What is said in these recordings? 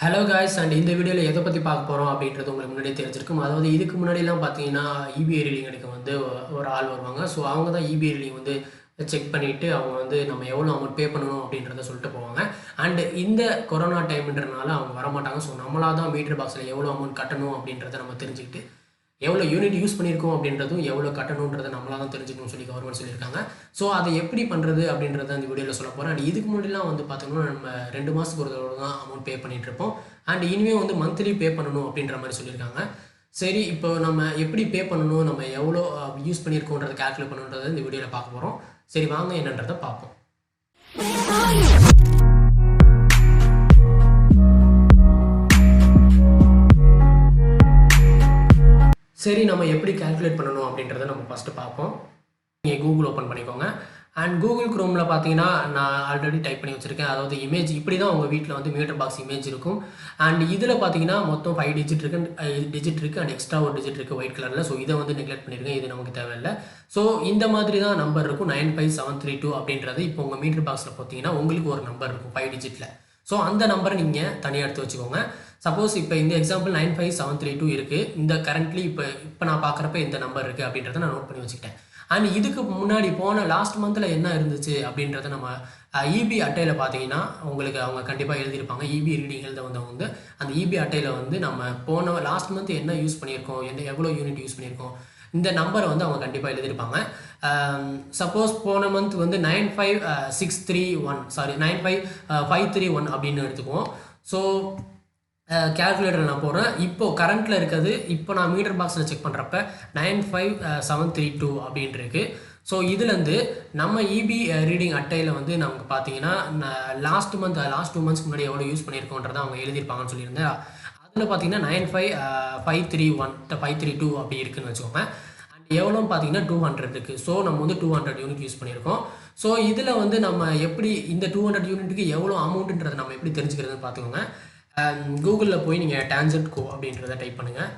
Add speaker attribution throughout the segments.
Speaker 1: Hello guys and இந்த வீடியோவில் எதை பற்றி பார்க்க போகிறோம் அப்படின்றது உங்களுக்கு முன்னாடி தெரிஞ்சிருக்கும். அதாவது இதுக்கு முன்னாடிலாம் பார்த்தீங்கன்னா இபிஐ ரீடிங் எடுக்க வந்து ஒரு ஆள் வருவாங்க. ஸோ அவங்க தான் இபிஐ ரீடிங் வந்து செக் பண்ணிவிட்டு அவங்க வந்து நம்ம எவ்வளோ அமௌண்ட் பே பண்ணணும் அப்படின்றத சொல்லிட்டு போவாங்க. அண்டு இந்த கொரோனா டைம்ன்றனால அவங்க வரமாட்டாங்க. ஸோ நம்மளாக தான் மீட்டர் பாக்ஸில் எவ்வளோ அமௌண்ட் கட்டணும் அப்படின்றத நம்ம தெரிஞ்சுக்கிட்டு எவ்வளோ யூனிட் யூஸ் பண்ணியிருக்கோம் அப்படின்றதும் எவ்வளோ கட்டணுன்றதை நம்மளாக தான் தெரிஞ்சுக்கணும்னு சொல்லி கவர்மெண்ட் சொல்லியிருக்காங்க. ஸோ அதை எப்படி பண்ணுறது அப்படின்றத அந்த வீடியோவில் சொல்ல போகிறேன். அண்ட் இதுக்கு முன்னாடிலாம் வந்து பார்த்தோம்னா நம்ம 2 மாதத்துக்கு ஒரு தடவை தான் அமௌண்ட் பே பண்ணிகிட்ருப்போம். அண்ட் இனிமேல் வந்து மந்த்லி பே பண்ணணும் அப்படின்ற மாதிரி சொல்லியிருக்காங்க. சரி, இப்போ நம்ம எப்படி பே பண்ணணும், நம்ம எவ்வளோ யூஸ் பண்ணியிருக்கோன்றதை கால்குலேட் பண்ணுன்றதை இந்த வீடியோவில் பார்க்க போகிறோம். சரி, வாங்க என்னன்றதை பார்ப்போம். சரி, நம்ம எப்படி கால்குலேட் பண்ணணும் அப்படின்றத நம்ம ஃபஸ்ட்டு பார்ப்போம். நீங்கள் கூகுள் ஓப்பன் பண்ணிக்கோங்க. அண்ட் கூகுள் குரோமில் பார்த்தீங்கன்னா நான் ஆல்ரெடி டைப் பண்ணி வச்சுருக்கேன். அதாவது இமேஜ் இப்படி தான் உங்கள் வீட்டில் வந்து மீட்டர் பாக்ஸ் இமேஜ் இருக்கும். அண்ட் இதில் பார்த்தீங்கன்னா மொத்தம் 5 டிஜிட் இருக்குது அண்ட் எக்ஸ்ட்ரா ஒரு டிஜிட் இருக்குது ஒயிட் கலரில். ஸோ இதை வந்து நெக்லெக்ட் பண்ணியிருக்கேன், இது நமக்கு தேவையில்லை. ஸோ இந்த மாதிரி தான் நம்பர் இருக்கும் 95732 அப்படின்றது. இப்போ உங்கள் மீட்டர் பாக்ஸில் பார்த்தீங்கன்னா உங்களுக்கு ஒரு நம்பர் இருக்கும் 5 டிஜிட்டில். ஸோ அந்த நம்பரை நீங்கள் தனியாக எடுத்து வச்சுக்கோங்க. சப்போஸ் இப்போ இந்த எக்ஸாம்பிள் 95732 இருக்குது. இந்த கரண்ட்லி இப்போ நான் பார்க்குறப்ப இந்த நம்பர் இருக்குது அப்படின்றத நான் நோட் பண்ணி வச்சுக்கிட்டேன். அண்ட் இதுக்கு முன்னாடி போன லாஸ்ட் மந்தில் என்ன இருந்துச்சு அப்படின்றத நம்ம இபி அட்டையில் பார்த்தீங்கன்னா உங்களுக்கு அவங்க கண்டிப்பாக எழுதியிருப்பாங்க. இபி ரீடிங் எழுத வந்தவங்க வந்து அந்த இபி அட்டையில் வந்து நம்ம போன லாஸ்ட் மந்த் என்ன யூஸ் பண்ணியிருக்கோம், எவ்வளோ யூனிட் யூஸ் பண்ணியிருக்கோம், இந்த நம்பரை வந்து அவங்க கண்டிப்பாக எழுதியிருப்பாங்க. சப்போஸ் போன மந்த் வந்து 95531 அப்படின்னு எடுத்துக்குவோம். ஸோ கேல்குலேட்டர் நான் போடுறேன். இப்போது கரண்ட்டில் இருக்கிறது, இப்போ நான் மீட்டர் பாக்ஸில் செக் பண்ணுறப்ப 95732 அப்படின்ட்டுருக்கு. ஸோ இதுலேருந்து நம்ம இபி ரீடிங் அட்டையில் வந்து நமக்கு பார்த்தீங்கன்னா லாஸ்ட் 2 மந்த்ஸ்க்கு முன்னாடி எவ்வளோ யூஸ் பண்ணியிருக்கோன்றதை அவங்க எழுதியிருப்பாங்கன்னு சொல்லியிருந்தேன். அதில் பார்த்தீங்கன்னா 95332 அப்படி இருக்குதுன்னு வச்சுக்கோங்க. அண்ட் எவ்வளோன்னு பார்த்தீங்கன்னா 200 இருக்குது. ஸோ நம்ம வந்து 200 யூனிட் யூஸ் பண்ணியிருக்கோம். ஸோ இதில் வந்து நம்ம எப்படி இந்த 200 யூனிட்டுக்கு எவ்வளோ அமௌண்ட்டுன்றதை நம்ம எப்படி தெரிஞ்சுக்கிறதுன்னு பார்த்துக்கோங்க. கூகுளில் போய் நீங்கள் Tangedco அப்படின்றத டைப் பண்ணுங்கள்.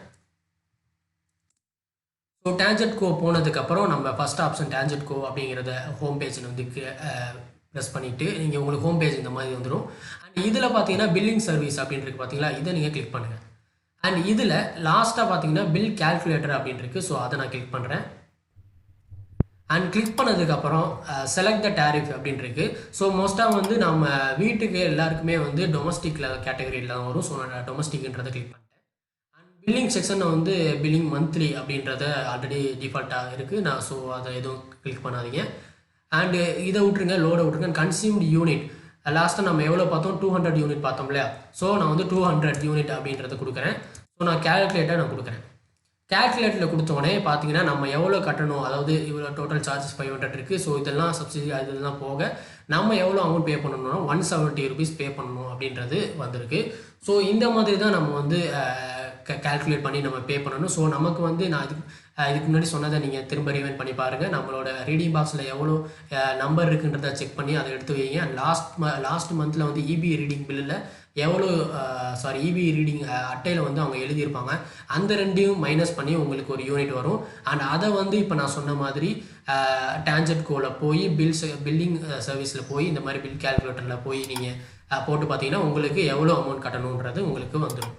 Speaker 1: ஸோ Tangedco போனதுக்கப்புறம் நம்ம ஃபஸ்ட் ஆப்ஷன் Tangedco அப்படிங்கிறத ஹோம் பேஜில் வந்து ப்ரெஸ் பண்ணிவிட்டு நீங்கள் உங்களுக்கு ஹோம் பேஜ் இந்த மாதிரி வந்துடும். அண்ட் இதில் பார்த்தீங்கன்னா பில்லிங் சர்வீஸ் அப்படின்றது பார்த்தீங்களா, இதை நீங்கள் கிளிக் பண்ணுங்கள். அண்ட் இதில் லாஸ்ட்டாக பார்த்தீங்கன்னா பில் கால்குலேட்டர் அப்படின்ட்டு. ஸோ அதை நான் கிளிக் பண்ணுறேன். அண்ட் கிளிக் பண்ணதுக்கப்புறம் செலக்ட் த டேரிஃப் அப்படின்ட்டு. ஸோ மோஸ்ட்டாக வந்து நம்ம வீட்டுக்கு எல்லாருக்குமே வந்து டொமஸ்டிக்கில் கேட்டகரியில் தான் வரும். ஸோ நான் டொமஸ்டிக்ன்றதை கிளிக் பண்ணிட்டேன். அண்ட் பில்லிங் செக்ஷனில் வந்து பில்லிங் மந்த்லி அப்படின்றத ஆல்ரெடி டிஃபால்ட்டாக இருக்குது. நான் ஸோ அதை எதுவும் கிளிக் பண்ணாதீங்க. அண்டு இதை விட்ருங்க, லோடை விட்ருங்க. கன்சியூம்டு யூனிட் லாஸ்ட்டாக நம்ம எவ்வளோ பார்த்தோம், 200 யூனிட் பார்த்தோம் இல்லையா. ஸோ நான் வந்து 200 யூனிட் அப்படின்றத கொடுக்குறேன். ஸோ நான் கேல்குலேட்டர் நான் கொடுக்குறேன். கேல்குலேட்டரில் கொடுத்தோடனே பார்த்தீங்கன்னா நம்ம எவ்வளோ கட்டணும், அதாவது இவ்வளோ டோட்டல் சார்ஜஸ் 500 இருக்குது. ஸோ இதெல்லாம் சப்சிடி இதெல்லாம் போக நம்ம எவ்வளோ அமௌண்ட் பே பண்ணணும்னா 170 ருபீஸ் பே பண்ணணும் அப்படின்றது வந்திருக்கு. ஸோ இந்த மாதிரி தான் நம்ம வந்து கால்குலேட் பண்ணி நம்ம பே பண்ணணும். ஸோ நமக்கு வந்து நான் இதுக்கு முன்னாடி சொன்னதை நீங்கள் திரும்ப ரிவைண்ட் பண்ணி பாருங்கள். நம்மளோட ரீடிங் பாக்ஸில் எவ்வளோ நம்பர் இருக்குன்றதை செக் பண்ணி அதை எடுத்து வைங்க. லாஸ்ட் மந்தில் வந்து இபி ரீடிங் பில்லில் எவ்வளோ இபி ரீடிங் அட்டையில் வந்து அவங்க எழுதியிருப்பாங்க. அந்த ரெண்டையும் மைனஸ் பண்ணி உங்களுக்கு ஒரு யூனிட் வரும். அண்ட் அதை வந்து இப்போ நான் சொன்ன மாதிரி Tangedcoவில் போய் பில்லிங் சர்வீஸில் போய் இந்த மாதிரி பில் கால்குலேட்டரில் போய் நீங்கள் போட்டு பார்த்தீங்கன்னா உங்களுக்கு எவ்வளோ அமௌண்ட் கட்டணுன்றது உங்களுக்கு வந்துடும்.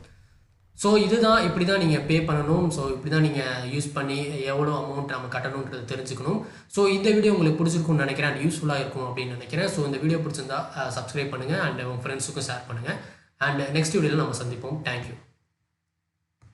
Speaker 1: ஸோ இப்படி தான் நீங்கள் பே பண்ணணும். ஸோ இப்படி தான் நீங்கள் யூஸ் பண்ணி எவ்வளோ அமௌண்ட் நம்ம கட்டணுன்றது தெரிஞ்சுக்கணும். ஸோ இந்த வீடியோ உங்களுக்கு பிடிச்சிருக்கும்னு நினைக்கிறேன், அண்ட் யூஸ்ஃபுல்லாக இருக்கும் அப்படின்னு நினைக்கிறேன். ஸோ இந்த வீடியோ பிடிச்சிருந்தா சப்ஸ்கிரைப் பண்ணுங்கள் அண்ட் உங்கள் ஃப்ரெண்ட்ஸுக்கும் ஷேர் பண்ணுங்கள். அண்ட் நெக்ஸ்ட் வீடியோவில் நம்ம சந்திப்போம். தேங்க்யூ.